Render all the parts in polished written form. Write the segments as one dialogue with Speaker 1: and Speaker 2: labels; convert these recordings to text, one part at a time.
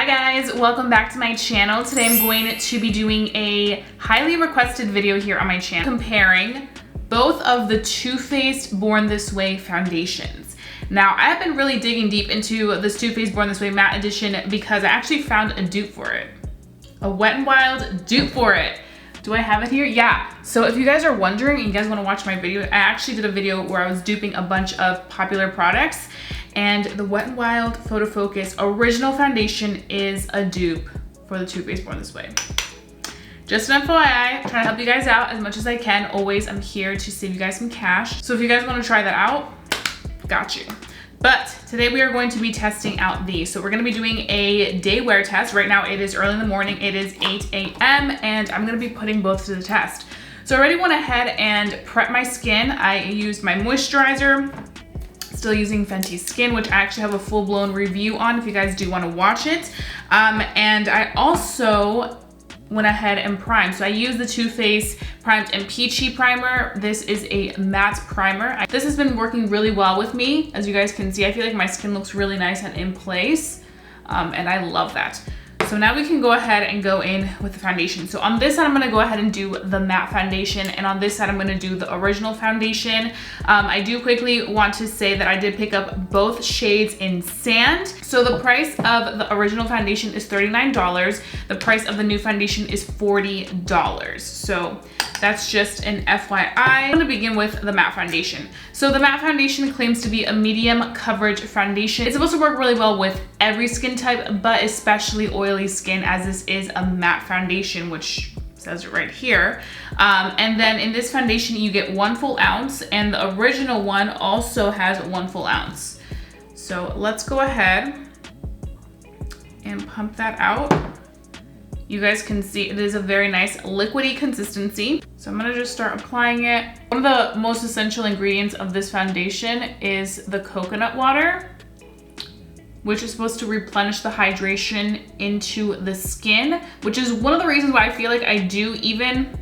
Speaker 1: Hi guys, welcome back to my channel. Today I'm going to be doing a highly requested video here on my channel comparing both of the Too Faced Born This Way foundations. Now, I've been really digging deep into this Too Faced Born This Way matte edition because I actually found a dupe for it. A Wet n Wild dupe for it. Do I have it here? Yeah. So if you guys are wondering and you guys want to watch my video, I actually did a video where I was duping a bunch of popular products, and the Wet n Wild Photo Focus Original Foundation is a dupe for the Too Faced Born This Way. Just an FYI, trying to help you guys out as much as I can. Always, I'm here to save you guys some cash. So if you guys want to try that out, got you. But today we are going to be testing out these. So we're gonna be doing a day wear test. Right now it is early in the morning, it is 8 a.m. and I'm gonna be putting both to the test. So I already went ahead and prepped my skin. I used my moisturizer, still using Fenty Skin, which I actually have a full-blown review on if you guys do wanna watch it. And I also went ahead and primed. So I used the Too Faced Primed and Peachy Primer. This is a matte primer. This has been working really well with me. As you guys can see, I feel like my skin looks really nice and in place. And I love that. So now we can go ahead and go in with the foundation. So on this side, I'm gonna go ahead and do the matte foundation. And on this side, I'm gonna do the original foundation. I do quickly want to say that I did pick up both shades in Sand. So the price of the original foundation is $39. The price of the new foundation is $40. So that's just an FYI. I'm gonna begin with the matte foundation. So the matte foundation claims to be a medium coverage foundation. It's supposed to work really well with every skin type, but especially oily skin, as this is a matte foundation, which says it right here. And then in this foundation, you get 1 full ounce, and the original one also has 1 full ounce. So let's go ahead and pump that out. You guys can see it is a very nice liquidy consistency. So I'm gonna just start applying it. One of the most essential ingredients of this foundation is the coconut water, which is supposed to replenish the hydration into the skin, which is one of the reasons why I feel like I do, even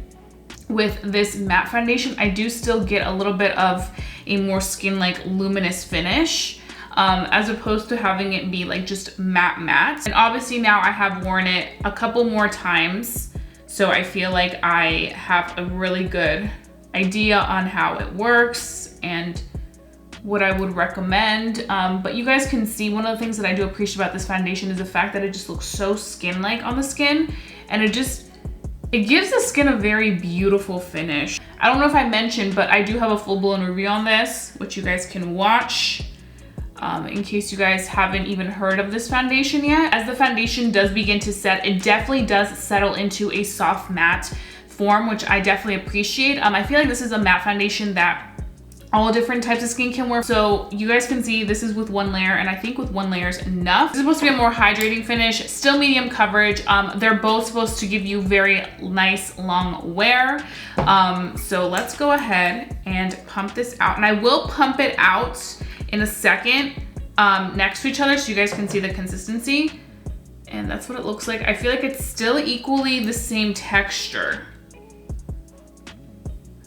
Speaker 1: with this matte foundation, I do still get a little bit of a more skin-like luminous finish. As opposed to having it be like just matte. And obviously now I have worn it a couple more times, so I feel like I have a really good idea on how it works and what I would recommend. But you guys can see one of the things that I do appreciate about this foundation is the fact that it just looks so skin-like on the skin, and it gives the skin a very beautiful finish. I don't know if I mentioned, but I do have a full-blown review on this, which you guys can watch. In case you guys haven't even heard of this foundation yet. As the foundation does begin to set, it definitely does settle into a soft matte form, which I definitely appreciate. I feel like this is a matte foundation that all different types of skin can wear. So you guys can see this is with 1 layer, and I think with 1 layer is enough. This is supposed to be a more hydrating finish, still medium coverage. They're both supposed to give you very nice long wear. So let's go ahead and pump this out, and I will pump it out in a second next to each other so you guys can see the consistency. And that's what it looks like. I feel like it's still equally the same texture,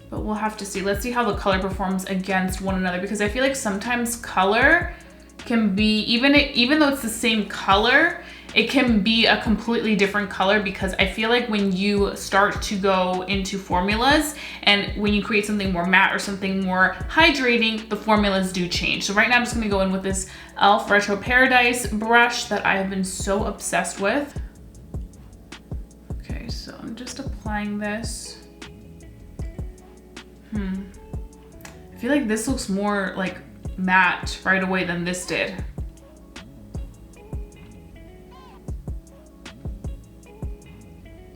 Speaker 1: but we'll have to see. Let's see how the color performs against one another, because I feel like sometimes color can be, even though it's the same color, it can be a completely different color, because I feel like when you start to go into formulas and when you create something more matte or something more hydrating, the formulas do change. So right now I'm just gonna go in with this e.l.f. Retro Paradise brush that I have been so obsessed with. Okay, so I'm just applying this. I feel like this looks more like matte right away than this did.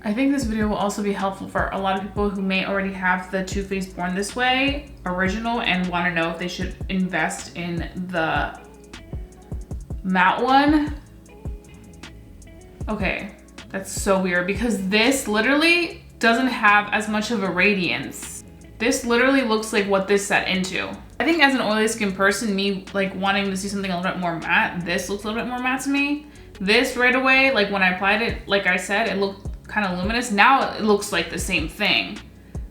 Speaker 1: I think this video will also be helpful for a lot of people who may already have the Too Faced Born This Way original and want to know if they should invest in the matte one. Okay, that's so weird, because this literally doesn't have as much of a radiance. This literally looks like what this set into. I think as an oily skin person, me like wanting to see something a little bit more matte, this looks a little bit more matte to me. This right away, like when I applied it, like I said, it looked kind of luminous. Now it looks like the same thing.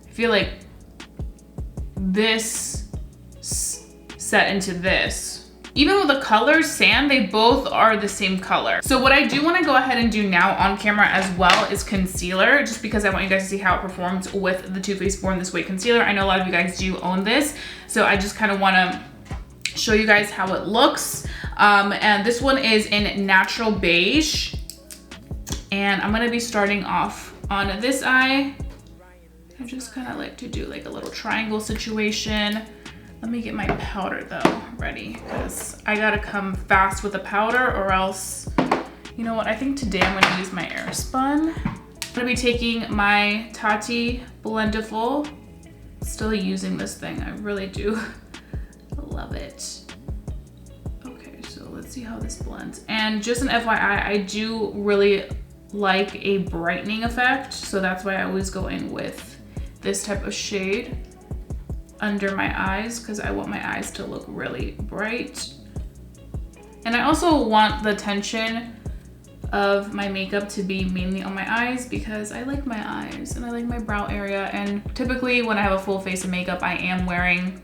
Speaker 1: I feel like this set into this. Even with the colors, sand, they both are the same color. So what I do want to go ahead and do now on camera as well is concealer, just because I want you guys to see how it performs with the Too Faced Born This Way concealer. I know a lot of you guys do own this, so I just kind of want to show you guys how it looks. And this one is in Natural Beige. And I'm going to be starting off on this eye. I just kind of like to do like a little triangle situation. Let me get my powder though ready, because I gotta come fast with the powder or else, you know what, I think today I'm gonna use my Airspun. I'm gonna be taking my Tati Blendiful. Still using this thing, I really do love it. Okay, so let's see how this blends. And just an FYI, I do really like a brightening effect, so that's why I always go in with this type of shade under my eyes, because I want my eyes to look really bright. And I also want the tension of my makeup to be mainly on my eyes, because I like my eyes and I like my brow area. And typically when I have a full face of makeup, I am wearing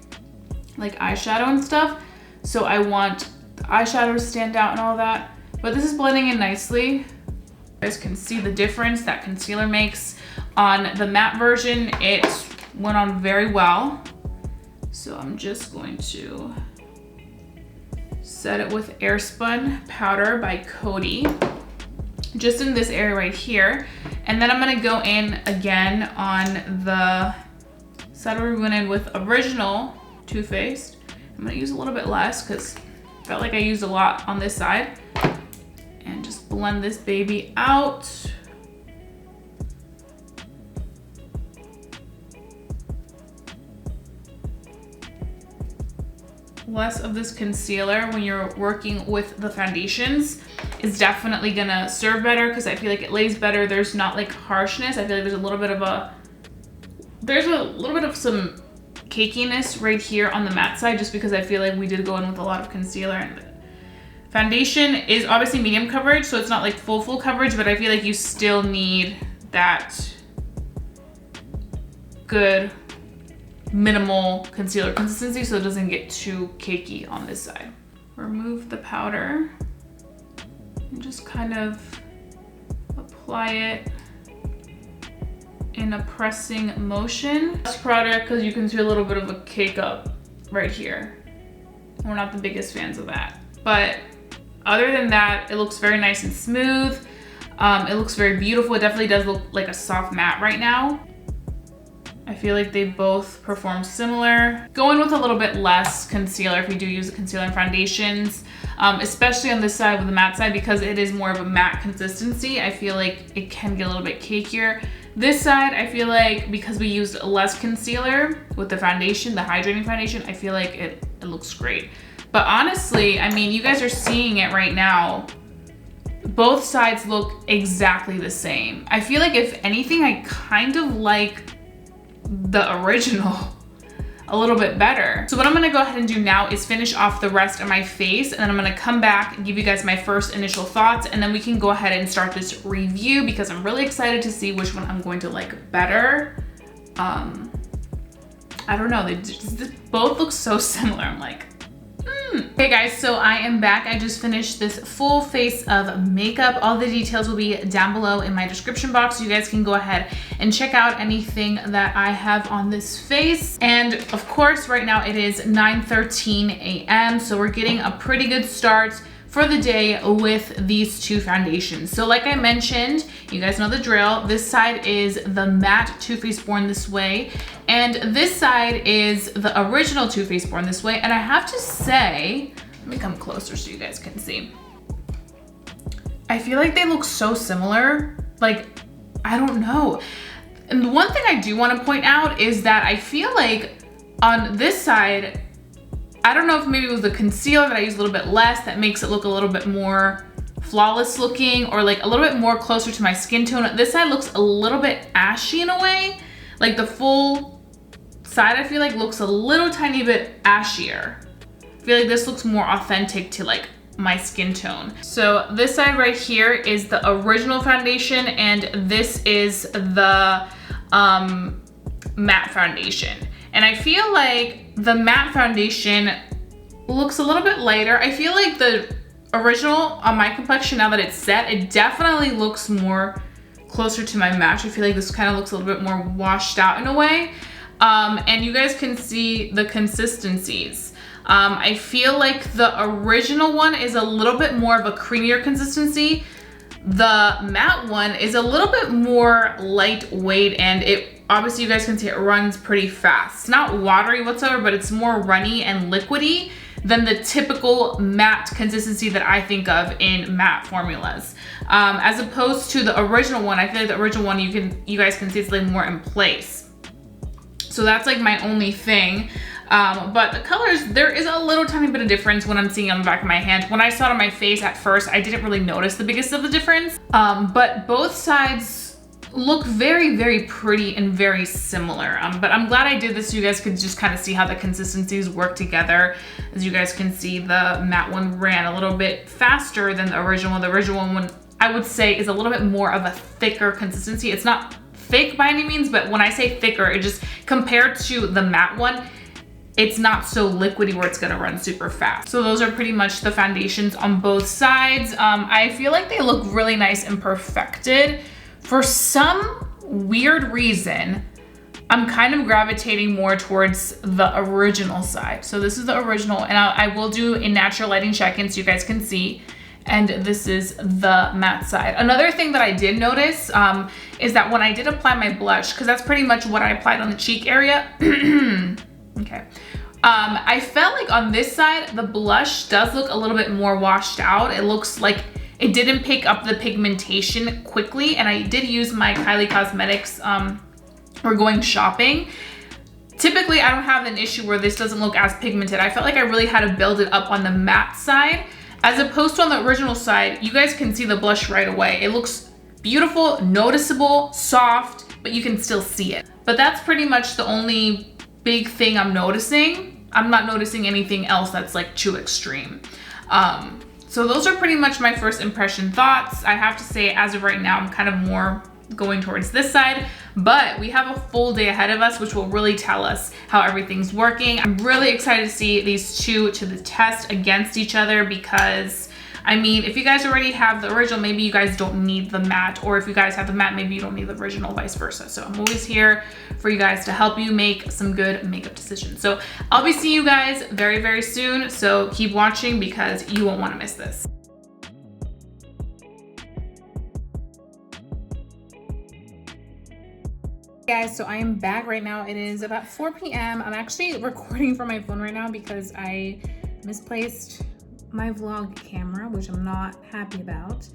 Speaker 1: like eyeshadow and stuff. So I want the eyeshadow to stand out and all that. But this is blending in nicely. You guys can see the difference that concealer makes. On the matte version, it went on very well. So I'm just going to set it with Airspun powder by Coty, just in this area right here. And then I'm gonna go in again on the side where we went in with original Too Faced. I'm gonna use a little bit less because I felt like I used a lot on this side. And just blend this baby out. Less of this concealer when you're working with the foundations is definitely gonna serve better, because I feel like it lays better. There's not like harshness. I feel like there's a little bit of some cakiness right here on the matte side, just because I feel like we did go in with a lot of concealer. And foundation is obviously medium coverage, so it's not like full coverage, but I feel like you still need that good minimal concealer consistency so it doesn't get too cakey on this side. Remove the powder and just kind of apply it in a pressing motion. This product, because you can see a little bit of a cake up right here. We're not the biggest fans of that, but other than that, it looks very nice and smooth. It looks very beautiful. It definitely does look like a soft matte right now. I feel like they both perform similar. Go in with a little bit less concealer if you do use a concealer and foundations, especially on this side with the matte side, because it is more of a matte consistency. I feel like it can get a little bit cakier. This side, I feel like because we used less concealer with the foundation, the hydrating foundation, I feel like it looks great. But honestly, I mean, you guys are seeing it right now. Both sides look exactly the same. I feel like if anything, I kind of like the original a little bit better. So what I'm gonna go ahead and do now is finish off the rest of my face, and then I'm gonna come back and give you guys my first initial thoughts, and then we can go ahead and start this review, because I'm really excited to see which one I'm going to like better. I don't know, they just both look so similar. I'm like, Okay guys, so I am back. I just finished this full face of makeup. All the details will be down below in my description box, so you guys can go ahead and check out anything that I have on this face. And of course, right now it is 9:13 a.m. So we're getting a pretty good start for the day with these two foundations. So like I mentioned, you guys know the drill. This side is the matte Too Faced Born This Way, and this side is the original Too Faced Born This Way. And I have to say, let me come closer so you guys can see. I feel like they look so similar. Like, I don't know. And the one thing I do want to point out is that I feel like on this side, I don't know if maybe it was the concealer that I used a little bit less that makes it look a little bit more flawless looking, or like a little bit more closer to my skin tone. This side looks a little bit ashy in a way. Like the full side, I feel like looks a little tiny bit ashier. I feel like this looks more authentic to like my skin tone. So this side right here is the original foundation, and this is the matte foundation. And I feel like the matte foundation looks a little bit lighter. I feel like the original on my complexion, now that it's set, it definitely looks more closer to my match. I feel like this kind of looks a little bit more washed out in a way. And you guys can see the consistencies. I feel like the original one is a little bit more of a creamier consistency. The matte one is a little bit more lightweight, and it obviously, you guys can see it runs pretty fast. It's not watery whatsoever, but it's more runny and liquidy than the typical matte consistency that I think of in matte formulas. As opposed to the original one, I feel like the original one, you guys can see it's like more in place. So that's like my only thing. But the colors, there is a little tiny bit of difference when I'm seeing it on the back of my hand. When I saw it on my face at first, I didn't really notice the biggest of the difference. But both sides look very, very pretty and very similar. But I'm glad I did this so you guys could just kind of see how the consistencies work together. As you guys can see, the matte one ran a little bit faster than the original one. The original one, I would say, is a little bit more of a thicker consistency. It's not thick by any means, but when I say thicker, it just, compared to the matte one, it's not so liquidy where it's gonna run super fast. So those are pretty much the foundations on both sides. I feel like they look really nice and perfected. For some weird reason, I'm kind of gravitating more towards the original side. So this is the original, and I will do a natural lighting check-in so you guys can see. And this is the matte side. Another thing that I did notice is that when I did apply my blush, because that's pretty much what I applied on the cheek area. Okay. I felt like on this side, the blush does look a little bit more washed out. It looks like it didn't pick up the pigmentation quickly. And I did use my Kylie Cosmetics or going shopping. Typically, I don't have an issue where this doesn't look as pigmented. I felt like I really had to build it up on the matte side. As opposed to on the original side, you guys can see the blush right away. It looks beautiful, noticeable, soft, but you can still see it. But that's pretty much the only big thing I'm noticing. I'm not noticing anything else that's like too extreme. So those are pretty much my first impression thoughts. I have to say, as of right now, I'm kind of more going towards this side, but we have a full day ahead of us, which will really tell us how everything's working. I'm really excited to see these two to the test against each other, because I mean, if you guys already have the original, maybe you guys don't need the matte, or if you guys have the matte, maybe you don't need the original, vice versa. So I'm always here for you guys to help you make some good makeup decisions. So I'll be seeing you guys very, very soon. So keep watching because you won't want to miss this. Guys, so I am back right now. It is about 4 p.m. I'm actually recording from my phone right now because I misplaced my vlog camera, which I'm not happy about.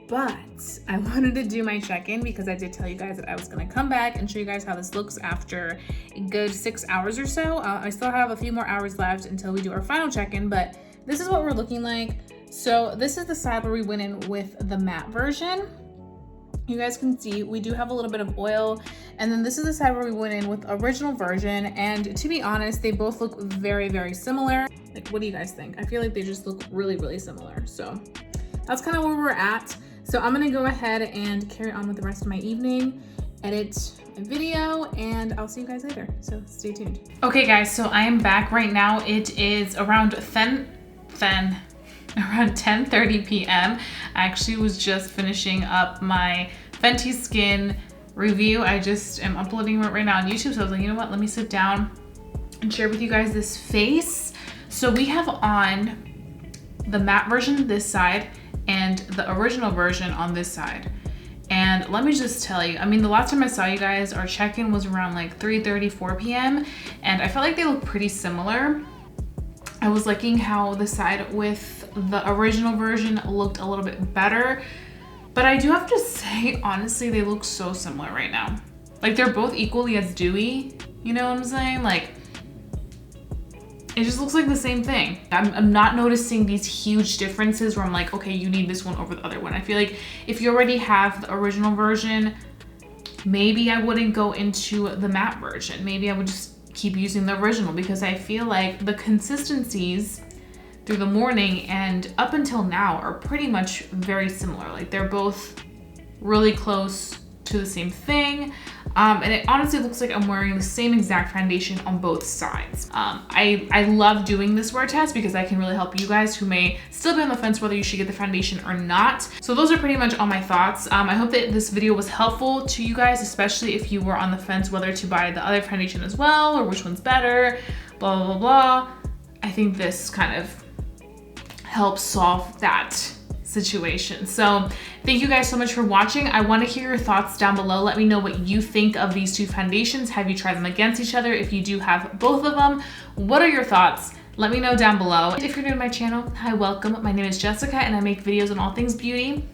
Speaker 1: But I wanted to do my check-in because I did tell you guys that I was gonna come back and show you guys how this looks after a good 6 hours or so. I still have a few more hours left until we do our final check-in, but this is what we're looking like. So this is the side where we went in with the matte version. You guys can see we do have a little bit of oil, and then this is the side where we went in with original version. And to be honest, they both look very, very similar. Like, what do you guys think? I feel like they just look really, really similar. So that's kind of where we're at. So I'm gonna go ahead and carry on with the rest of my evening, edit a video, and I'll see you guys later. So stay tuned. Okay guys, so I am back right now. It is around 10:30 p.m. I actually was just finishing up my Fenty Skin review. I just am uploading it right now on YouTube. So I was like, you know what? Let me sit down and share with you guys this face. So we have on the matte version this side and the original version on this side. And let me just tell you, I mean, the last time I saw you guys, our check-in was around like 3:30, 4 p.m. And I felt like they look pretty similar. I was liking how the side with the original version looked a little bit better, but I do have to say, honestly, they look so similar right now. Like, they're both equally as dewy, you know what I'm saying? Like, it just looks like the same thing. I'm not noticing these huge differences where I'm like, okay, you need this one over the other one. I feel like if you already have the original version, maybe I wouldn't go into the matte version. Maybe I would just keep using the original, because I feel like the consistencies through the morning and up until now are pretty much very similar. Like, they're both really close to the same thing. And it honestly looks like I'm wearing the same exact foundation on both sides. I love doing this wear test because I can really help you guys who may still be on the fence whether you should get the foundation or not. So those are pretty much all my thoughts. I hope that this video was helpful to you guys, especially if you were on the fence whether to buy the other foundation as well or which one's better, blah, blah, blah, blah. I think this kind of helps solve that situation. So thank you guys so much for watching. I want to hear your thoughts down below. Let me know what you think of these two foundations. Have you tried them against each other? If you do have both of them, what are your thoughts? Let me know down below. If you're new to my channel, hi, welcome. My name is Jessica and I make videos on all things beauty.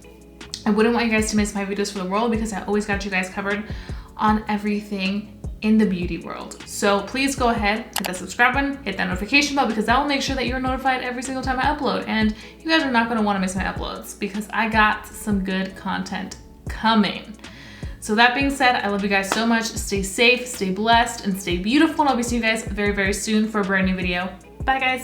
Speaker 1: I wouldn't want you guys to miss my videos for the world because I always got you guys covered on everything in the beauty world. So please go ahead, hit that subscribe button, hit that notification bell, because that will make sure that you're notified every single time I upload. And you guys are not gonna wanna miss my uploads because I got some good content coming. So that being said, I love you guys so much. Stay safe, stay blessed, and stay beautiful. And I'll be seeing you guys very, very soon for a brand new video. Bye guys.